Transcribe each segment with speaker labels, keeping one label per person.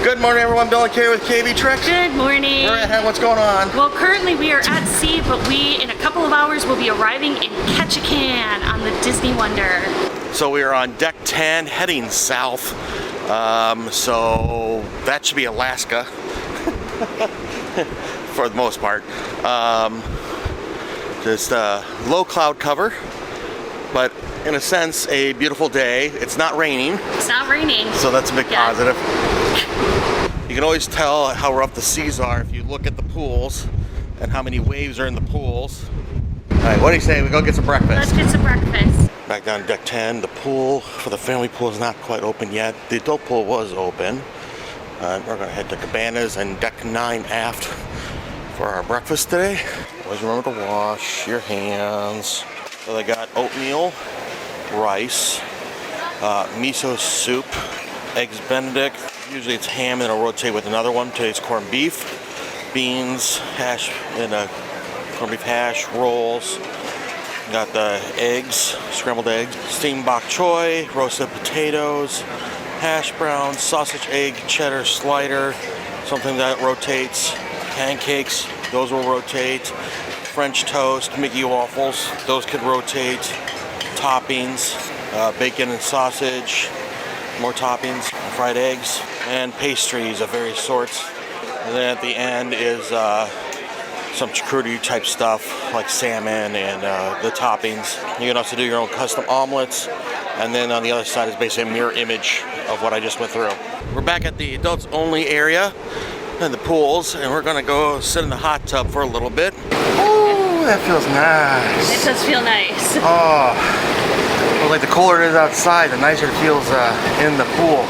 Speaker 1: Good morning, everyone. Bill and Carrie with KB Tricks.
Speaker 2: Good morning.
Speaker 1: All right, what's going on?
Speaker 2: Well, currently we are at sea, but we, in a couple of hours, will be arriving in Ketchikan on the Disney Wonder.
Speaker 1: So we are on deck 10, heading south. So that should be Alaska, for the most part. Just low cloud cover, but in a sense, a beautiful day. It's not raining.
Speaker 2: It's not raining.
Speaker 1: So that's a big positive. You can always tell how rough the seas are if you look at the pools and how many waves are in the pools. All right, what do you say? We go get some breakfast.
Speaker 2: Let's get some breakfast.
Speaker 1: Back down to deck 10. The pool for the family pool is not quite open yet. The adult pool was open. We're gonna head to Cabanas and deck 9 aft for our breakfast today. Always remember to wash your hands. So they got oatmeal, rice, miso soup, eggs Benedict. Usually it's ham and it'll rotate with another one. Today's corned beef, beans, hash, and corned beef hash, rolls. Got the eggs, scrambled eggs, steamed bok choy, roasted potatoes, hash browns, sausage, egg, cheddar slider, something that rotates, pancakes, those will rotate, French toast, Mickey waffles, those could rotate, toppings, bacon and sausage, more toppings, fried eggs, and pastries of various sorts. And then at the end is some charcuterie type stuff like salmon and the toppings. You can also do your own custom omelets, and then on the other side is basically a mirror image of what I just went through. We're back at the adults only area and the pools, and we're gonna go sit in the hot tub for a little bit. Oh, that feels nice.
Speaker 2: It does feel nice.
Speaker 1: Oh, well, like the colder it is outside, the nicer it feels in the pool.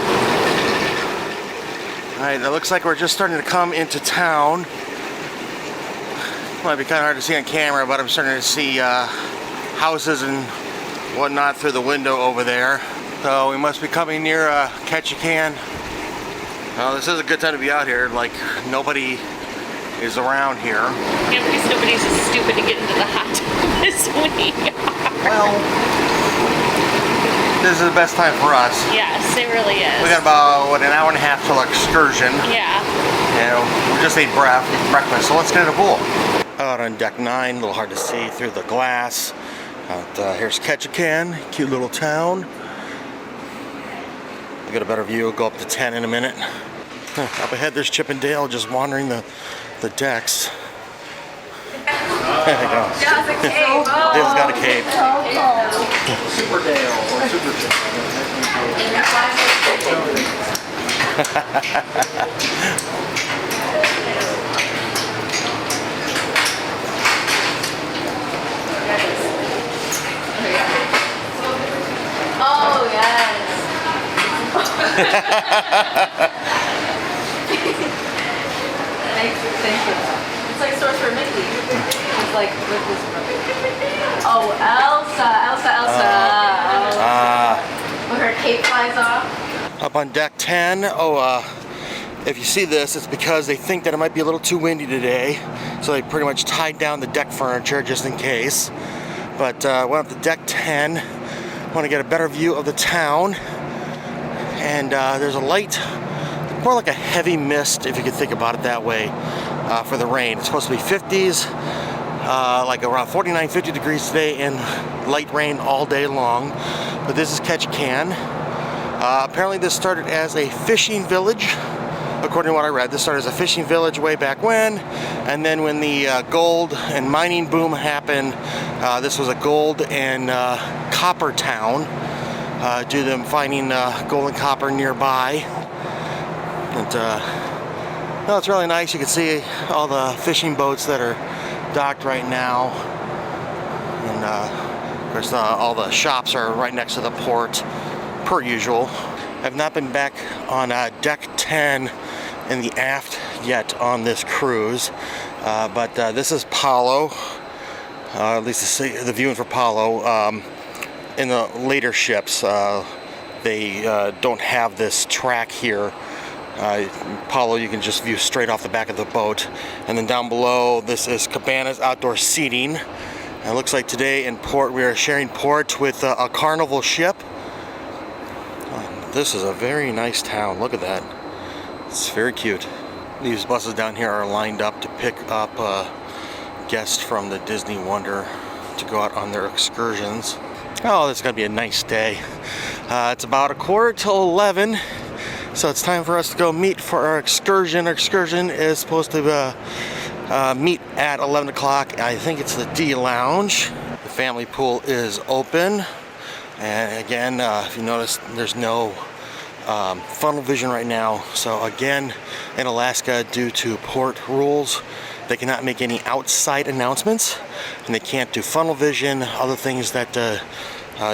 Speaker 1: All right, it looks like we're just starting to come into town. Might be kind of hard to see on camera, but I'm starting to see houses and whatnot through the window over there. So we must be coming near Ketchikan. Well, this is a good time to be out here. Like, nobody is around here.
Speaker 2: Yeah, because nobody's as stupid to get into the hot tub this week.
Speaker 1: Well, this is the best time for us.
Speaker 2: Yes, it really is.
Speaker 1: We got about, what, an hour and a half till excursion.
Speaker 2: Yeah.
Speaker 1: And we just ate breakfast, so let's get in the pool. Out on deck 9, a little hard to see through the glass. Here's Ketchikan, cute little town. We'll get a better view, go up to 10 in a minute. Up ahead there's Chip and Dale just wandering the decks. There you go.
Speaker 3: Dale's a cape.
Speaker 1: Dale's got a cape.
Speaker 4: Super Dale or Super Chip.
Speaker 3: Oh, yes. Thank you. It's like Source for Mickey. It's like with this. Oh, Elsa. When her cape flies off.
Speaker 1: Up on deck 10, if you see this, it's because they think that it might be a little too windy today, so they pretty much tied down the deck furniture just in case. But went up to deck 10, want to get a better view of the town, and there's a light, more like a heavy mist, if you could think about it that way, for the rain. It's supposed to be 50s, like around 49, 50 degrees today, and light rain all day long. But this is Ketchikan. Apparently this started as a fishing village. According to what I read, this started as a fishing village way back when, and then when the gold and mining boom happened, this was a gold and copper town due to them finding gold and copper nearby. And well, it's really nice. You can see all the fishing boats that are docked right now, and of course all the shops are right next to the port, per usual. I've not been back on deck 10 in the aft yet on this cruise, but this is Palo, at least the viewing for Palo. In the later ships, they don't have this track here. Palo, you can just view straight off the back of the boat. And then down below, this is Cabanas outdoor seating. And it looks like today in port, we are sharing port with a Carnival ship. This is a very nice town. Look at that. It's very cute. These buses down here are lined up to pick up guests from the Disney Wonder to go out on their excursions. Oh, this is gonna be a nice day. It's about 11:15, so it's time for us to go meet for our excursion. Our excursion is supposed to meet at 11 o'clock. I think it's the D Lounge. The family pool is open, and again, if you notice, there's no funnel vision right now. So again, in Alaska, due to port rules, they cannot make any outside announcements, and they can't do funnel vision, other things that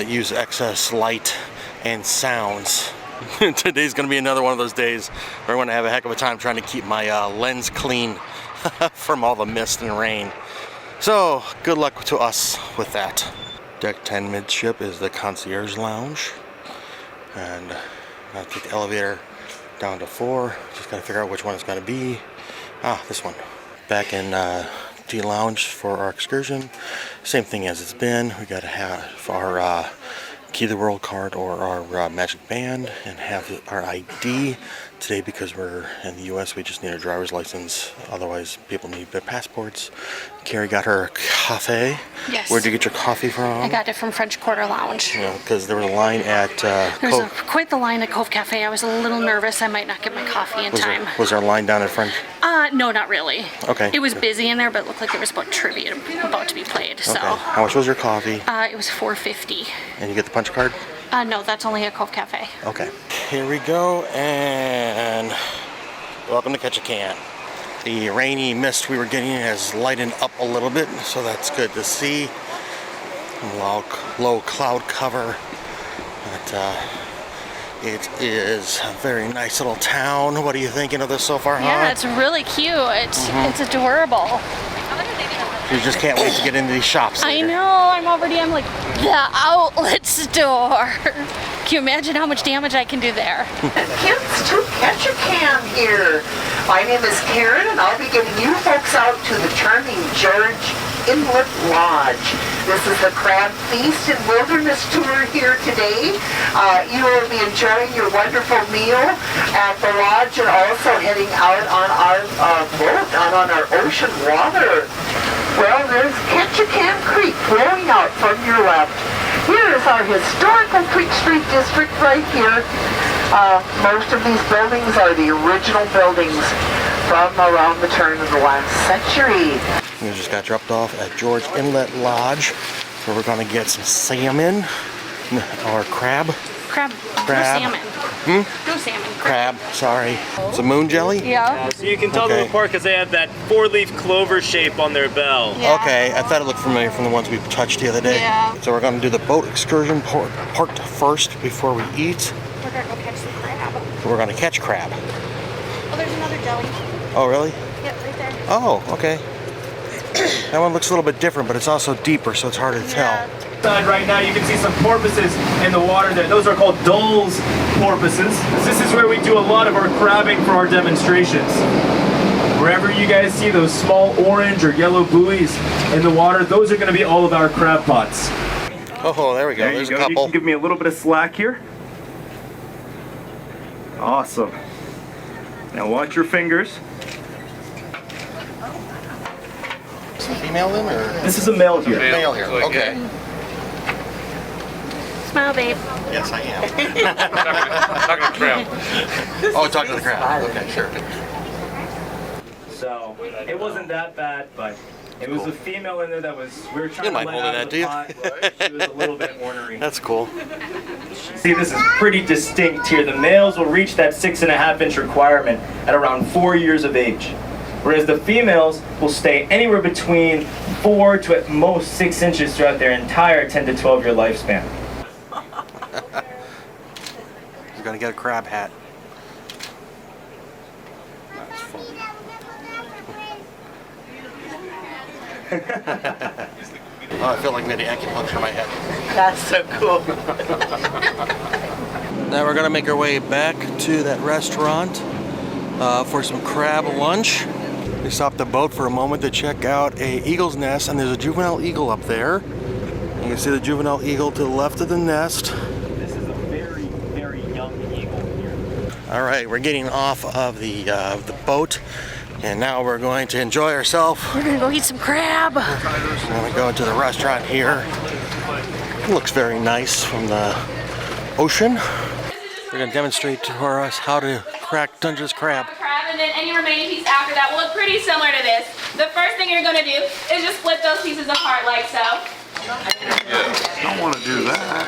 Speaker 1: use excess light and sounds. Today's gonna be another one of those days where I'm gonna have a heck of a time trying to keep my lens clean from all the mist and rain. So good luck to us with that. Deck 10 midship is the concierge lounge, and I'll take the elevator down to 4. Just gotta figure out which one it's gonna be. This one. Back in D Lounge for our excursion. Same thing as it's been. We gotta have our Key to the World card or our Magic Band and have our ID. Today, because we're in the US, we just need a driver's license. Otherwise, people need their passports. Carrie got her coffee.
Speaker 2: Yes.
Speaker 1: Where'd you get your coffee from?
Speaker 2: I got it from French Quarter Lounge.
Speaker 1: Yeah, because there was a line at
Speaker 2: There's quite the line at Cove Cafe. I was a little nervous I might not get my coffee in time.
Speaker 1: Was there a line down at French?
Speaker 2: No, not really.
Speaker 1: Okay.
Speaker 2: It was busy in there, but it looked like there was about trivia about to be played. So.
Speaker 1: Okay. How much was your coffee?
Speaker 2: It was $4.50.
Speaker 1: And you get the punch card?
Speaker 2: No, that's only at Cove Cafe.
Speaker 1: Okay. Here we go, and welcome to Ketchikan. The rainy mist we were getting has lightened up a little bit, so that's good to see. Low cloud cover. But it is a very nice little town. What are you thinking of this so far, huh?
Speaker 2: Yeah, it's really cute. It's adorable.
Speaker 1: You just can't wait to get into these shops later.
Speaker 2: I know. I'm like, the outlet store. Can you imagine how much damage I can do there?
Speaker 5: Kids to Ketchikan here. My name is Karen, and I'll be getting you folks out to the charming George Inlet Lodge. This is the Crab Feast and Wilderness Tour here today. You will be enjoying your wonderful meal at the lodge and also heading out on our boat, out on our ocean water. Well, there's Ketchikan Creek flowing out from your left. Here is our historical Creek Street district right here. Most of these buildings are the original buildings from around the turn of the last century.
Speaker 1: We just got dropped off at George Inlet Lodge, where we're gonna get some salmon or crab.
Speaker 2: Crab. No salmon. No salmon.
Speaker 1: Crab, sorry. It's a moon jelly?
Speaker 2: Yeah.
Speaker 6: So you can tell them apart because they have that 4-leaf clover shape on their bell.
Speaker 2: Yeah.
Speaker 1: Okay, I thought it looked familiar from the ones we touched the other day.
Speaker 2: Yeah.
Speaker 1: So we're gonna do the boat excursion part first before we eat.
Speaker 2: We're gonna go catch the crab.
Speaker 1: We're gonna catch crab.
Speaker 2: Oh, there's another jelly.
Speaker 1: Oh, really?
Speaker 2: Yep, right there.
Speaker 1: Oh, okay. That one looks a little bit different, but it's also deeper, so it's harder to tell.
Speaker 6: Right now you can see some porpoises in the water there. Those are called Dulles porpoises. This is where we do a lot of our crabbing for our demonstrations. Wherever you guys see those small orange or yellow buoys in the water, those are going to be all of our crab pots.
Speaker 1: Oh, there we go.
Speaker 6: There
Speaker 1: There's
Speaker 6: you
Speaker 1: a
Speaker 6: go. You
Speaker 1: couple.
Speaker 6: can give me a little bit of slack here. Awesome. Now watch your fingers.
Speaker 1: Is it female then, or?
Speaker 6: This is a male here.
Speaker 1: Male here, okay.
Speaker 2: Smile, babe.
Speaker 1: Yes, I am.
Speaker 4: Talking to crab.
Speaker 1: Oh, talk to the crab. Okay, sure.
Speaker 6: So it wasn't that bad, but it was a female in there that was, we were trying
Speaker 1: You
Speaker 6: to
Speaker 1: might
Speaker 6: let
Speaker 1: hold
Speaker 6: out
Speaker 1: it
Speaker 6: of
Speaker 1: at,
Speaker 6: the
Speaker 1: do you?
Speaker 6: pot. She was a little bit ornery.
Speaker 1: That's cool.
Speaker 6: See, this is pretty distinct here. The males will reach that 6.5-inch requirement at around 4 years of age, whereas the females will stay anywhere between 4 to at most 6 inches throughout their entire 10 to 12-year lifespan.
Speaker 1: You're gonna get a crab hat. That's funny. Oh, I feel like we had acupuncture in my head.
Speaker 5: That's so cool.
Speaker 1: Now we're gonna make our way back to that restaurant for some crab lunch. We stopped the boat for a moment to check out a eagle's nest, and there's a juvenile eagle up there. You can see the juvenile eagle to the left of the nest.
Speaker 6: This is a very, very young eagle here.
Speaker 1: All right, we're getting off of the boat, and now we're going to enjoy ourselves.
Speaker 2: We're gonna go eat some crab.
Speaker 1: We're going to go to the restaurant here. It looks very nice from the ocean. We're going to demonstrate for us how to crack Dungeness crab.
Speaker 7: Crab, and then any remaining piece after that will look pretty similar to this. The first thing you're gonna do is just split those pieces apart like so.
Speaker 8: I don't want to do that.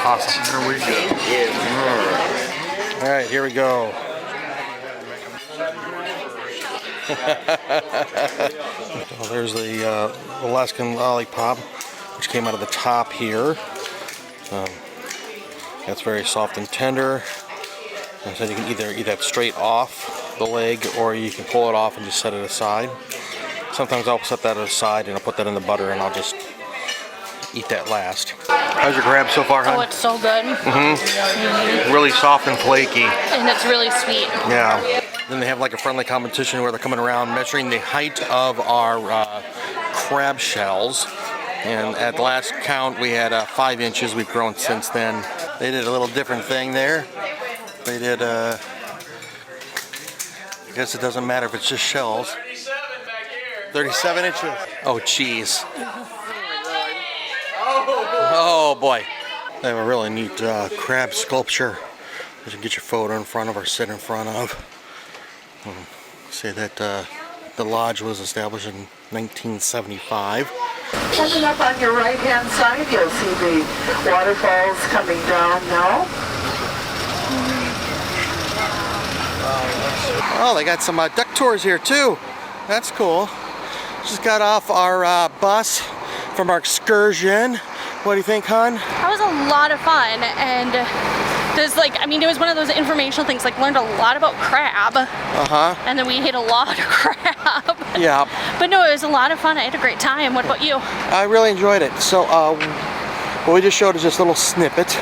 Speaker 1: Awesome.
Speaker 8: Here we go.
Speaker 1: All right, here we go. Well, there's the Alaskan lollipop, which came out of the top here. It's very soft and tender. And so you can either eat that straight off the leg, or you can pull it off and just set it aside. Sometimes I'll set that aside and I'll put that in the butter and I'll just eat that last. How's your crab so far, hon?
Speaker 2: Oh, it's so good.
Speaker 1: Really soft and flaky.
Speaker 2: And it's really sweet.
Speaker 1: Yeah. Then they have like a friendly competition where they're coming around measuring the height of our crab shells. And at the last count, we had 5 inches. We've grown since then. They did a little different thing there. They did, I guess it doesn't matter if it's just shells. 37 inches. Oh, geez. Oh, boy. They have a really neat crab sculpture that you can get your photo in front of or sit in front of. Say that the lodge was established in 1975.
Speaker 5: Coming up on your right-hand side, you'll see the waterfalls coming down now.
Speaker 1: Oh, they got some duck tours here too. That's cool. Just got off our bus from our excursion. What do you think, hon?
Speaker 2: That was a lot of fun, and there's it was one of those informational things, learned a lot about crab. And then we ate a lot of crab.
Speaker 1: Yeah.
Speaker 2: But no, it was a lot of fun. I had a great time. What about you?
Speaker 1: I really enjoyed it. So what we just showed is just a little snippet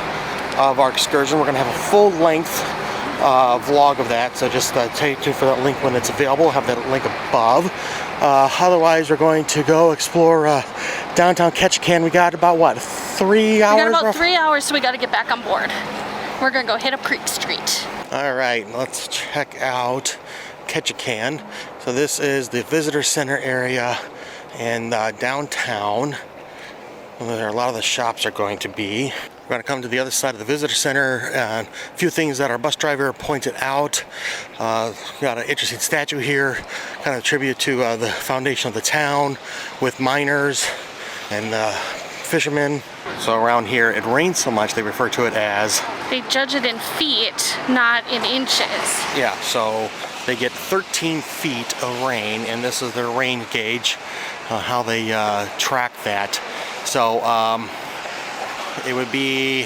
Speaker 1: of our excursion. We're gonna have a full-length vlog of that, so just stay tuned for that link when it's available. I'll have that link above. Otherwise, we're going to go explore downtown Ketchikan. We got about, what, 3 hours?
Speaker 2: We got about 3 hours, so we got to get back on board. We're going to go hit up Creek Street.
Speaker 1: All right, let's check out Ketchikan. So this is the visitor center area in downtown. Where a lot of the shops are going to be. We're going to come to the other side of the visitor center. A few things that our bus driver pointed out. Got an interesting statue here, kind of a tribute to the foundation of the town with miners and fishermen. So around here, it rains so much they refer to it as...
Speaker 2: They judge it in feet, not in inches.
Speaker 1: Yeah, so they get 13 feet of rain, and this is their rain gauge, how they track that. So it would be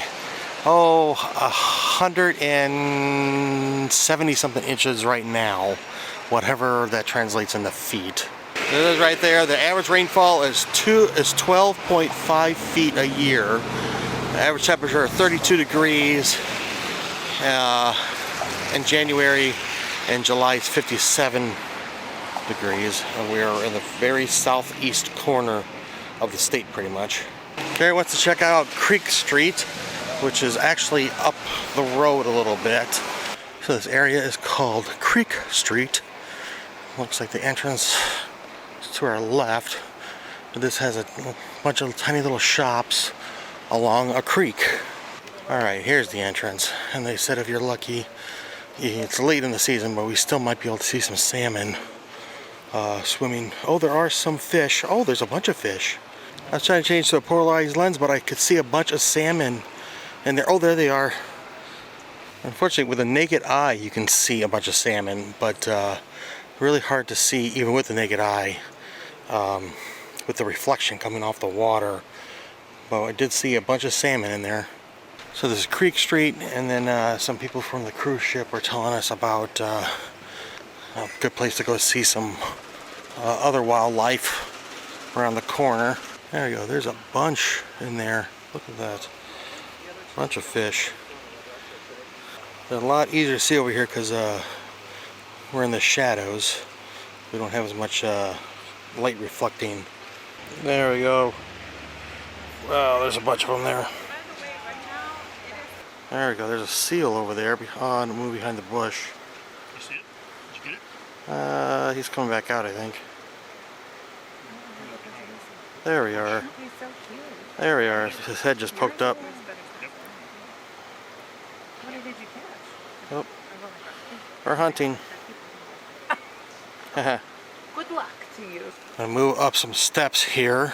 Speaker 1: 170 something inches right now, whatever that translates into feet. This is right there. The average rainfall is 12.5 feet a year. The average temperature is 32 degrees. In January and July it's 57 degrees. And we are in the very southeast corner of the state, pretty much. Gary wants to check out Creek Street, which is actually up the road a little bit. So this area is called Creek Street. Looks like the entrance is to our left, but this has a bunch of tiny little shops along a creek. All right, here's the entrance, and they said if you're lucky, it's late in the season, but we still might be able to see some salmon swimming. Oh, there are some fish. Oh, there's a bunch of fish. I was trying to change to a polarized lens, but I could see a bunch of salmon in there. Oh, there they are. Unfortunately, with a naked eye, you can see a bunch of salmon, but really hard to see even with the naked eye with the reflection coming off the water. But I did see a bunch of salmon in there. So this is Creek Street, and then some people from the cruise ship were telling us about a good place to go see some other wildlife around the corner. There you go, there's a bunch in there. Look at that. Bunch of fish. They're a lot easier to see over here because we're in the shadows. We don't have as much light reflecting. There we go. Wow, there's a bunch of them there. There we go. There's a seal over there behind the bush.
Speaker 6: You see it? Did you get it?
Speaker 1: He's coming back out, I think. There we are.
Speaker 3: He's so cute.
Speaker 1: There we are. His head just poked up.
Speaker 3: What did you catch?
Speaker 1: Oh, we're hunting.
Speaker 3: Good luck to you.
Speaker 1: Gonna move up some steps here.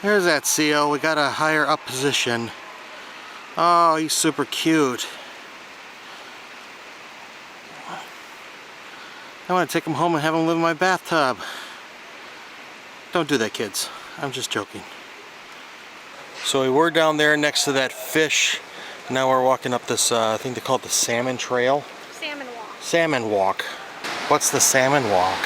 Speaker 1: There's that seal. We got a higher up position. Oh, he's super cute. I want to take him home and have him live in my bathtub. Don't do that, kids. I'm just joking. So we were down there next to that fish. Now we're walking up this, I think they call it the salmon trail.
Speaker 2: Salmon walk.
Speaker 1: Salmon walk. What's the salmon walk?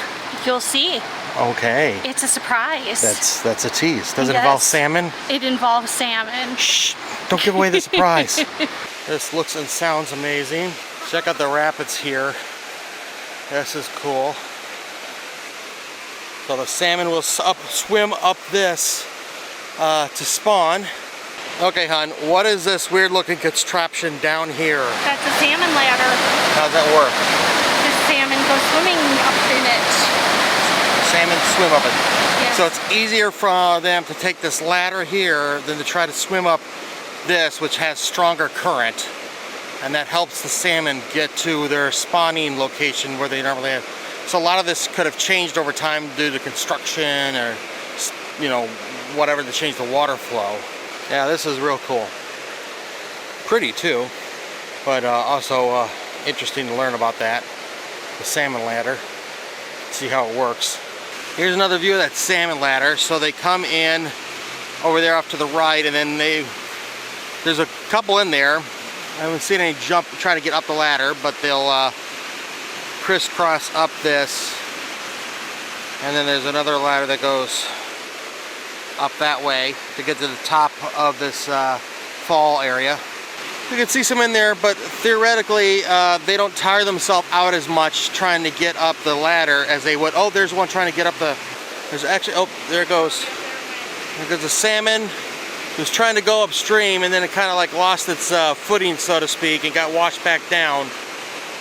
Speaker 2: You'll see.
Speaker 1: Okay.
Speaker 2: It's a surprise.
Speaker 1: That's a tease. Does it involve salmon?
Speaker 2: It involves salmon.
Speaker 1: Shh! Don't give away the surprise. This looks and sounds amazing. Check out the rapids here. This is cool. So the salmon will swim up this to spawn. Okay, hon, what is this weird looking contraption down here?
Speaker 2: That's a salmon ladder.
Speaker 1: How's that work?
Speaker 2: The salmon go swimming up in it.
Speaker 1: Salmon swim up it.
Speaker 2: Yes.
Speaker 1: So it's easier for them to take this ladder here than to try to swim up this, which has stronger current. And that helps the salmon get to their spawning location where they normally have. So a lot of this could have changed over time due to construction or, you know, whatever to change the water flow. Yeah, this is real cool. Pretty too, but also interesting to learn about that. The salmon ladder. See how it works. Here's another view of that salmon ladder. So they come in over there off to the right, and then there's a couple in there. I haven't seen any jump trying to get up the ladder, but they'll crisscross up this, and then there's another ladder that goes up that way to get to the top of this fall area. You can see some in there, but theoretically they don't tire themselves out as much trying to get up the ladder as they would. Oh, there's one trying to get up the, there's actually, oh, there it goes. There goes the salmon. It was trying to go upstream, and then it kind of like lost its footing, so to speak, and got washed back down.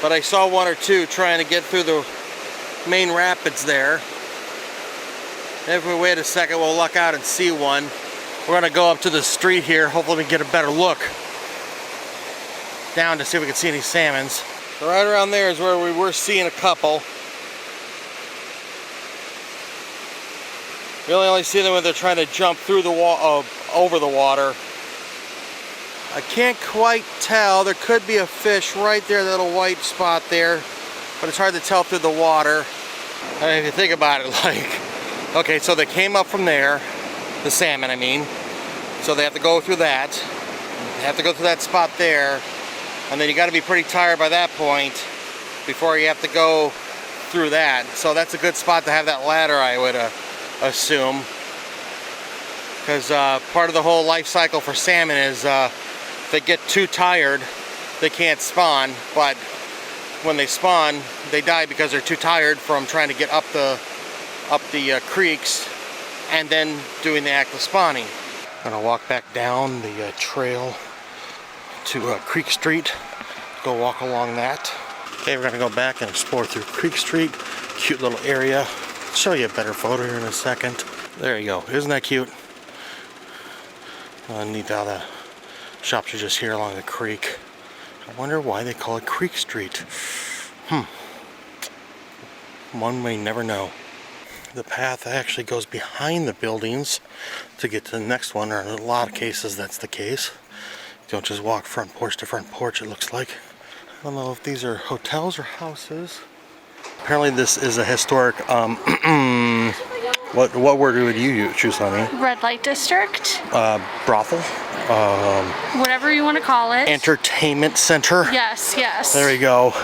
Speaker 1: But I saw one or two trying to get through the main rapids there. If we wait a second, we'll luck out and see one. We're gonna go up to the street here, hopefully we can get a better look down to see if we can see any salmons. So right around there is where we were seeing a couple. We only see them when they're trying to jump through the wall, over the water. I can't quite tell. There could be a fish right there, that little white spot there, but it's hard to tell through the water. I mean, if you think about it, like, okay, so they came up from there, the salmon, I mean, so they have to go through that. They have to go through that spot there, and then you got to be pretty tired by that point before you have to go through that. So that's a good spot to have that ladder, I would assume, because part of the whole life cycle for salmon is if they get too tired, they can't spawn, but when they spawn, they die because they're too tired from trying to get up the creeks and then doing the act of spawning. I'm gonna walk back down the trail to Creek Street, go walk along that. Okay, we're gonna go back and explore through Creek Street. Cute little area. I'll show you a better photo here in a second. There you go. Isn't that cute? Neat how the shops are just here along the creek. I wonder why they call it Creek Street. One may never know. The path actually goes behind the buildings to get to the next one, or in a lot of cases that's the case. You don't just walk front porch to front porch, it looks like. I don't know if these are hotels or houses. Apparently this is a historic, what word would you choose, honey?
Speaker 2: Red light district.
Speaker 1: Brothel.
Speaker 2: Whatever you want to call it.
Speaker 1: Entertainment center.
Speaker 2: Yes, yes.
Speaker 1: There you go.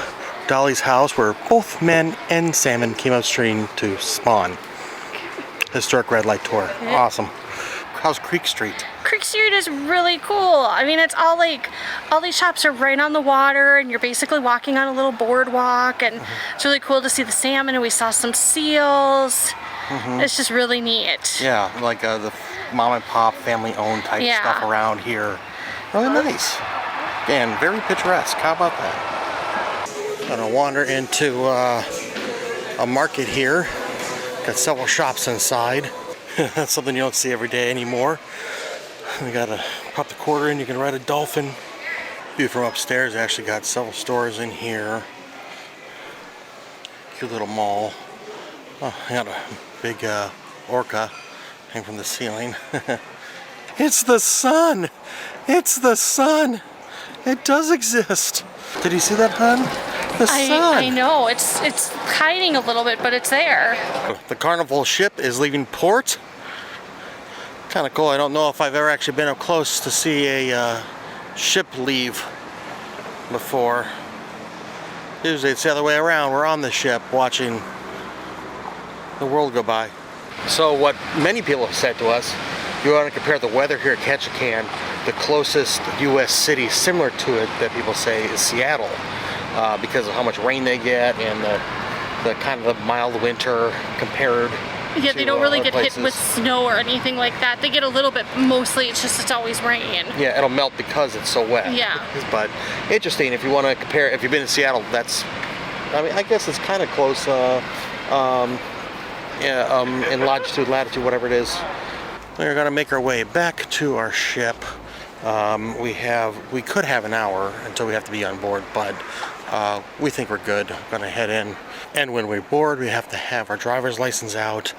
Speaker 1: Dolly's house, where both men and salmon came upstream to spawn. Historic red light tour. Yeah. Awesome. How's Creek Street?
Speaker 2: Creek Street is really cool. I mean, it's all like, all these shops are right on the water, and you're basically walking on a little boardwalk, and it's really cool to see the salmon, and we saw some seals. It's just really neat.
Speaker 1: Yeah, like the mom and pop family owned type stuff around here. Really nice. And very picturesque. How about that? Gonna wander into a market here. Got several shops inside. That's something you don't see every day anymore. You gotta pop the quarter in, you can ride a dolphin. View from upstairs, they actually got several stores in here. Cute little mall. Oh, I got a big orca hanging from the ceiling. It's the sun! It's the sun! It does exist! Did you see that, hun? The sun!
Speaker 2: I know, it's hiding a little bit, but it's there.
Speaker 1: The Carnival ship is leaving port. Kind of cool. I don't know if I've ever actually been up close to see a ship leave before. Usually it's the other way around. We're on the ship watching the world go by. So what many people have said to us, if you want to compare the weather here at Ketchikan, the closest U.S. city similar to it that people say is Seattle, because of how much rain they get and the kind of the mild winter compared.
Speaker 2: Yeah, they don't really get hit with snow or anything like that. They get a little bit, mostly it's always rain.
Speaker 1: Yeah, it'll melt because it's so wet.
Speaker 2: Yeah.
Speaker 1: But interesting, if you want to compare, if you've been in Seattle, that's, I mean, I guess it's kind of close in longitude, latitude, whatever it is. We're gonna make our way back to our ship. We could have an hour until we have to be on board, but we think we're good. We're gonna head in. And when we board, we have to have our driver's license out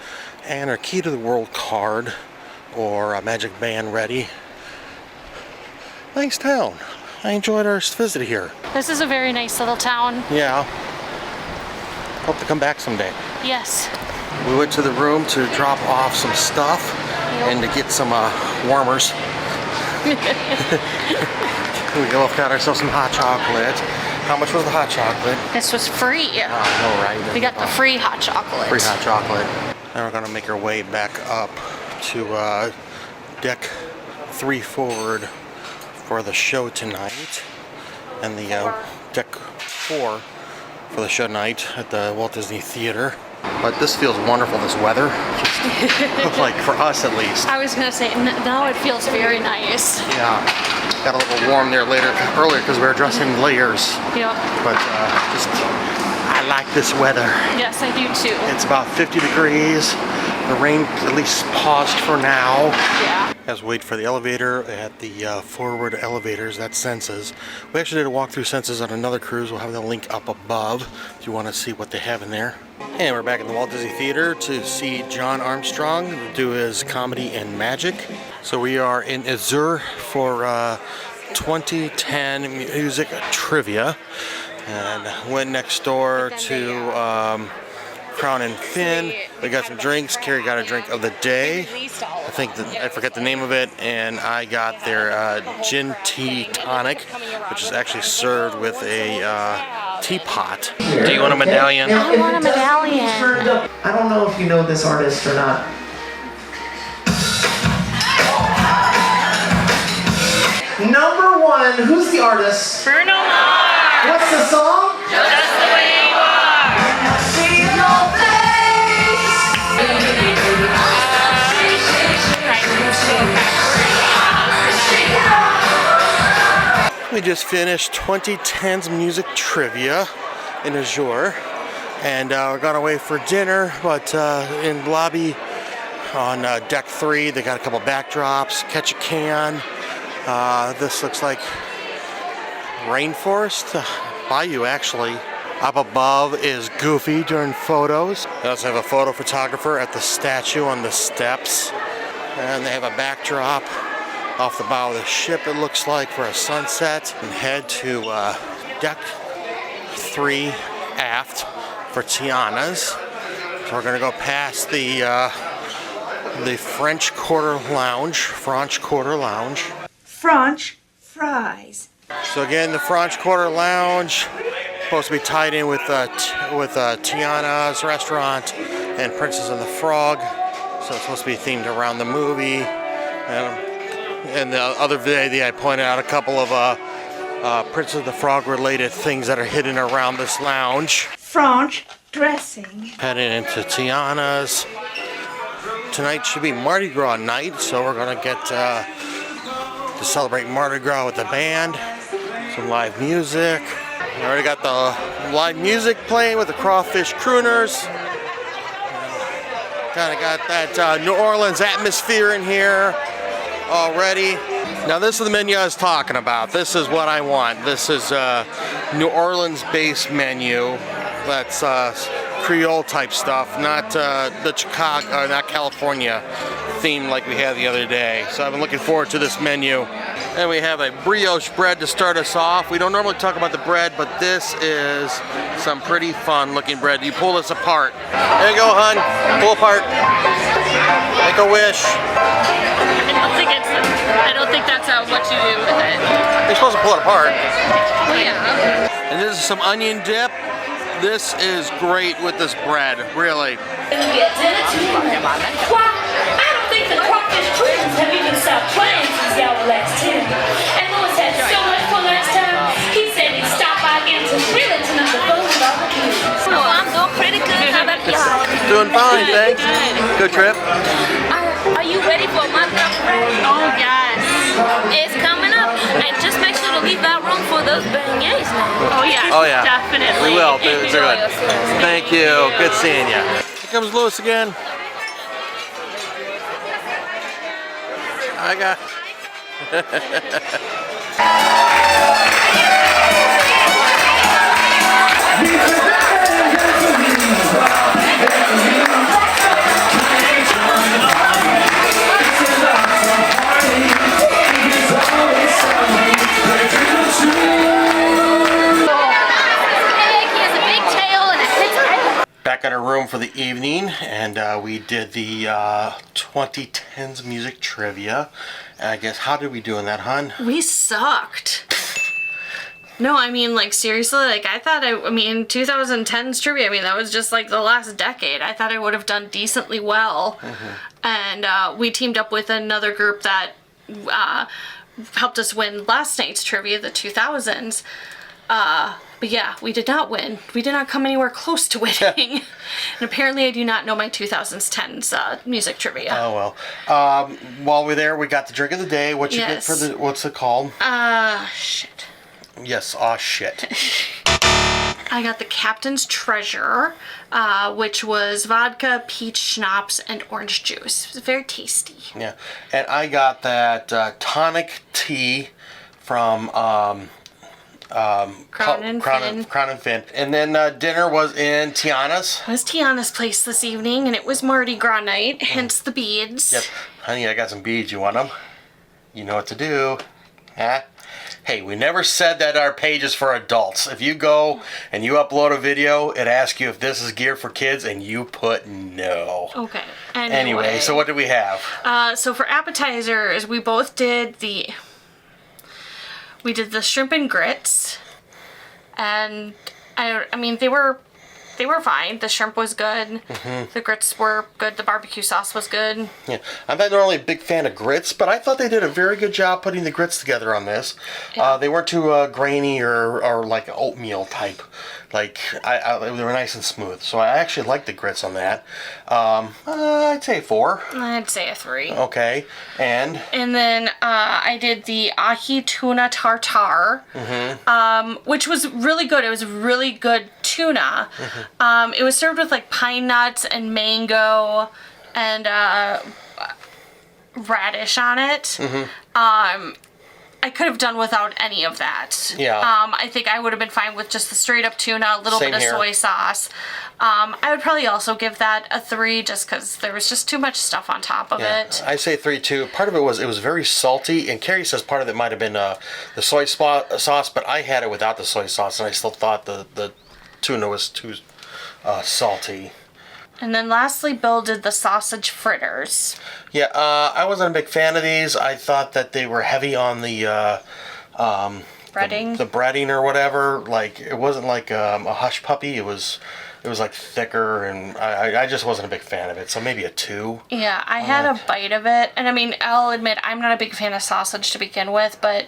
Speaker 1: and our key to the world card or a magic band ready. Nice town. I enjoyed our visit here.
Speaker 2: This is a very nice little town.
Speaker 1: Yeah. Hope to come back someday.
Speaker 2: Yes.
Speaker 1: We went to the room to drop off some stuff and to get some warmers. We got ourselves some hot chocolate. How much was the hot chocolate?
Speaker 2: This was free.
Speaker 1: No, right?
Speaker 2: We got the free hot chocolate.
Speaker 1: Free hot chocolate. Now we're gonna make our way back up to deck 3 forward for the show tonight, and the deck 4 for the show tonight at the Walt Disney Theater. But this feels wonderful, this weather. Just like for us at least.
Speaker 2: I was gonna say, now it feels very nice.
Speaker 1: Yeah. Got a little warm there earlier because we were dressed in layers.
Speaker 2: Yep.
Speaker 1: But I like this weather.
Speaker 2: Yes, I do too.
Speaker 1: It's about 50 degrees. The rain at least paused for now.
Speaker 2: Yeah.
Speaker 1: As we wait for the elevator at the forward elevators, that's Senses. We actually did a walk through Senses on another cruise. We'll have the link up above if you want to see what they have in there. And we're back in the Walt Disney Theater to see John Armstrong do his comedy and magic. So we are in Azure for 2010 music trivia, and went next door to Crown and Finn. We got some drinks. Carrie got a drink of the day. I think I forget the name of it, and I got their gin tea tonic, which is actually served with a teapot. Do you want a medallion?
Speaker 2: I want a medallion.
Speaker 9: I don't know if you know this artist or not. Number 1, who's the artist?
Speaker 7: Bruno Mars.
Speaker 9: What's the song?
Speaker 7: Just the way you are.
Speaker 9: See your face.
Speaker 1: We just finished 2010's music trivia in Azure, and we're gonna wait for dinner, but in the lobby on deck 3 they got a couple backdrops. Ketchikan. This looks like rainforest, bayou actually. Up above is Goofy doing photos. They also have a photo photographer at the statue on the steps. And they have a backdrop off the bow of the ship, it looks like, for a sunset. And head to deck 3 aft for Tiana's. So we're gonna go past the French Quarter Lounge.
Speaker 10: French fries.
Speaker 1: So again, the French Quarter Lounge supposed to be tied in with Tiana's restaurant and Princess and the Frog. So it's supposed to be themed around the movie. And the other day I pointed out a couple of Princess and the Frog related things that are hidden around this lounge.
Speaker 10: French dressing.
Speaker 1: Heading into Tiana's. Tonight should be Mardi Gras night, so we're gonna get to celebrate Mardi Gras with the band. Some live music. We already got the live music playing with the crawfish crooners. Kind of got that New Orleans atmosphere in here already. Now this is the menu I was talking about. This is what I want. This is New Orleans based menu. That's Creole type stuff, not the Chicago, not California theme like we had the other day. So I've been looking forward to this menu. And we have a brioche bread to start us off. We don't normally talk about the bread, but this is some pretty fun looking bread. You pull this apart. There you go, hon. Pull apart. Make a wish.
Speaker 2: I don't think that's what you do with it.
Speaker 1: You're supposed to pull it apart.
Speaker 2: Well, yeah.
Speaker 1: And this is some onion dip. This is great with this bread, really.
Speaker 11: I don't think the crawfish cruisers have even stopped playing since y'all were last here. And Louis had so much fun last time, he said he'd stop by again to really tune up the phone with all the kids.
Speaker 7: Oh, I'm doing pretty good. How about y'all?
Speaker 1: Doing fine, thanks. Good trip.
Speaker 7: Are you ready for my parade?
Speaker 2: Oh, yes.
Speaker 7: It's coming up. And just make sure to leave out room for those beignets now.
Speaker 2: Oh, yeah.
Speaker 1: Oh, yeah.
Speaker 2: Definitely.
Speaker 1: We will. They're good. Thank you. Good seeing you. Here comes Louis again. I got. Back in our room for the evening, and we did the 2010s music trivia. And I guess, how did we do in that, hon?
Speaker 2: We sucked. No, I mean, like, seriously, like, I thought 2010's trivia, I mean, that was just, like, the last decade. I thought I would have done decently well. And we teamed up with another group that helped us win last night's trivia, the 2000s. But yeah, we did not win. We did not come anywhere close to winning. And apparently I do not know my 2010's music trivia.
Speaker 1: Oh, well. While we're there, we got the drink of the day. What you get for the, what's it called?
Speaker 2: Shit.
Speaker 1: Yes, shit.
Speaker 2: I got the Captain's Treasure, which was vodka, peach schnapps, and orange juice. It was very tasty.
Speaker 1: Yeah. And I got that tonic tea from
Speaker 2: Crown and Fin.
Speaker 1: And then dinner was in Tiana's.
Speaker 2: It was Tiana's place this evening, and it was Mardi Gras night, hence the beads.
Speaker 1: Yep. Honey, I got some beads. You want them? You know what to do. Huh? Hey, we never said that our page is for adults. If you go and you upload a video, it asks you if this is geared for kids, and you put no.
Speaker 2: Okay.
Speaker 1: Anyway, so what did we have?
Speaker 2: So for appetizers, we both did the shrimp and grits, and I mean they were fine. The shrimp was good. The grits were good. The barbecue sauce was good.
Speaker 1: Yeah, I'm not normally a big fan of grits, but I thought they did a very good job putting the grits together on this.
Speaker 2: Yeah.
Speaker 1: They weren't too grainy or like oatmeal type. Like they were nice and smooth. So I actually liked the grits on that. I'd say 4.
Speaker 2: I'd say a 3.
Speaker 1: Okay, and
Speaker 2: then I did the ahi tuna tartare, which was really good. It was really good tuna. It was served with like pine nuts and mango and radish on it. I could have done without any of that.
Speaker 1: Yeah.
Speaker 2: I think I would have been fine with just the straight up tuna, a little
Speaker 1: Same
Speaker 2: bit of
Speaker 1: here.
Speaker 2: soy sauce. I would probably also give that a 3 just because there was just too much stuff on top of it.
Speaker 1: I say 3 too. Part of it was very salty, and Carrie says part of it might have been the soy sauce, but I had it without the soy sauce, and I still thought the tuna was too salty.
Speaker 2: And then lastly, Bill did the sausage fritters.
Speaker 1: Yeah, I wasn't a big fan of these. I thought that they were heavy on the
Speaker 2: Breading?
Speaker 1: the breading or whatever. Like, it wasn't like a hush puppy. It was like thicker, and I just wasn't a big fan of it. So maybe a 2.
Speaker 2: Yeah, I had a bite of it, and I mean, I'll admit I'm not a big fan of sausage to begin with, but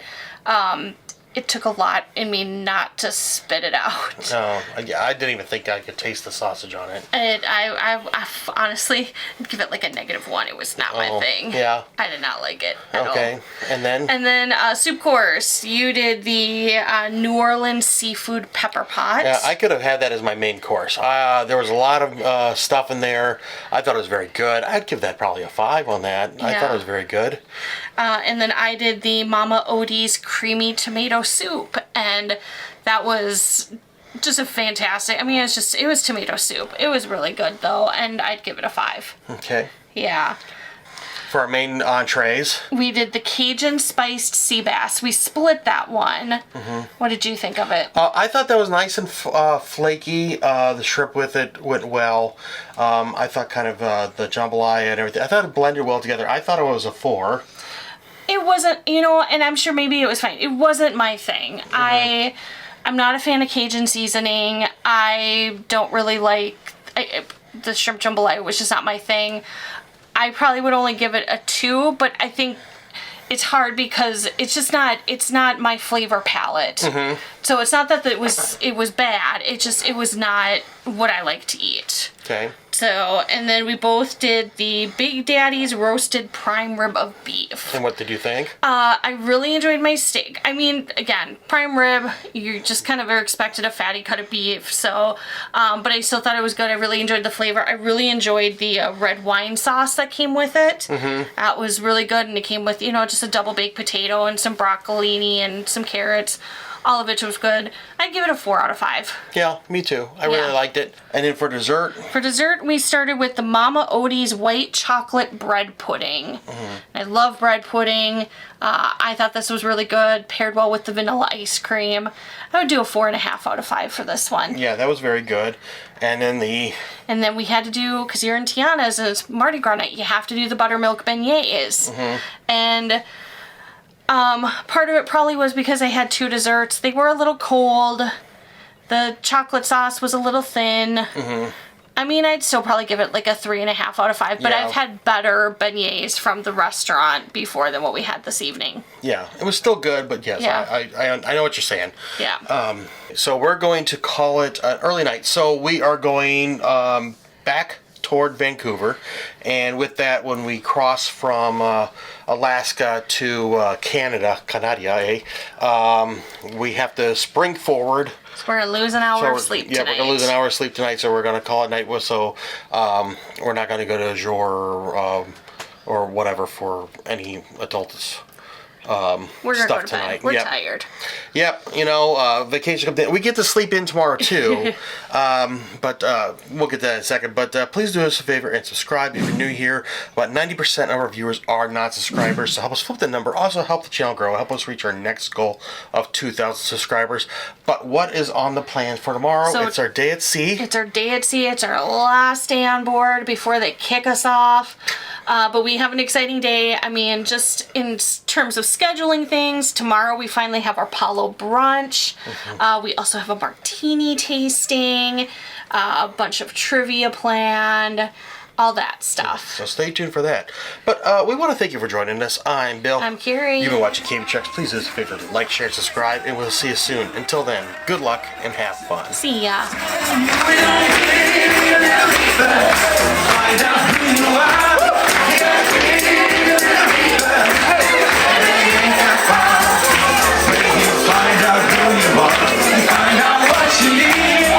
Speaker 2: it took a lot in me not to spit it out.
Speaker 1: No, yeah, I didn't even think I could taste the sausage on it.
Speaker 2: And I honestly give it like a -1. It was not my thing.
Speaker 1: Yeah.
Speaker 2: I did not like it at all.
Speaker 1: Okay, and then?
Speaker 2: And then soup course. You did the New Orleans seafood pepper pot.
Speaker 1: Yeah, I could have had that as my main course. There was a lot of stuff in there. I thought it was very good. I'd give that probably a 5 on that. I thought it was very good.
Speaker 2: And then I did the Mama Odie's creamy tomato soup, and that was just a fantastic. I mean, it was tomato soup. It was really good though, and I'd give it a 5.
Speaker 1: Okay.
Speaker 2: Yeah.
Speaker 1: For our main entrees,
Speaker 2: we did the Cajun spiced sea bass. We split that one. What did you think of it?
Speaker 1: I thought that was nice and flaky. The shrimp with it went well. I thought kind of the jambalaya and everything. I thought it blended well together. I thought it was a 4.
Speaker 2: It wasn't, and I'm sure maybe it was fine. It wasn't my thing. I'm not a fan of Cajun seasoning. I don't really like the shrimp jambalaya, was just not my thing. I probably would only give it a 2, but I think it's hard because it's not my flavor palette. So it's not that it was bad. It was not what I like to eat.
Speaker 1: Okay.
Speaker 2: So, and then we both did the Big Daddy's roasted prime rib of beef.
Speaker 1: And what did you think?
Speaker 2: I really enjoyed my steak. I mean, again, prime rib, you just kind of are expected a fatty cut of beef. So, but I still thought it was good. I really enjoyed the flavor. I really enjoyed the red wine sauce that came with it. That was really good. And it came with, just a double baked potato and some broccolini and some carrots. All of it was good. I'd give it a 4 out of 5.
Speaker 1: Yeah, me too. I really liked it. And then for dessert?
Speaker 2: For dessert, we started with the Mama Odie's white chocolate bread pudding. I love bread pudding. I thought this was really good, paired well with the vanilla ice cream. I would do a 4.5 out of 5 for this one.
Speaker 1: Yeah, that was very good. And then
Speaker 2: we had to do, because you're in Tiana, it's Mardi Gras night, you have to do the buttermilk beignets. And part of it probably was because I had 2 desserts. They were a little cold. The chocolate sauce was a little thin. I mean, I'd still probably give it like a 3.5 out of 5, but I've had better beignets from the restaurant before than what we had this evening.
Speaker 1: Yeah, it was still good, but yes, I know what you're saying.
Speaker 2: Yeah.
Speaker 1: So we're going to call it an early night. So we are going back toward Vancouver, and with that, when we cross from Alaska to Canada, we have to spring forward.
Speaker 2: So we're gonna lose an hour of sleep tonight.
Speaker 1: Yeah, we're gonna lose an hour of sleep tonight, so we're gonna call it night. So we're not gonna go to Azure or whatever for any adults.
Speaker 2: We're gonna
Speaker 1: stuff
Speaker 2: go to
Speaker 1: tonight.
Speaker 2: bed. We're tired.
Speaker 1: Yep, vacation comes in. We get to sleep in tomorrow too, but we'll get to that in a second. But please do us a favor and subscribe if you're new here. About 90% of our viewers are non-subscribers, so help us flip the number. Also help the channel grow. Help us reach our next goal of 2,000 subscribers. But what is on the plans for tomorrow? So it's our day at sea.
Speaker 2: It's our day at sea. It's our last day on board before they kick us off. But we have an exciting day. I mean, just in terms of scheduling things, tomorrow we finally have our Palo brunch. We also have a martini tasting, a bunch of trivia planned, all that stuff.
Speaker 1: So stay tuned for that. But we want to thank you for joining us. I'm Bill.
Speaker 2: I'm Carrie.
Speaker 1: You've been watching KB Trucks. Please do us a favor, like, share, and subscribe, and we'll see you soon. Until then, good luck and have fun.
Speaker 2: See ya.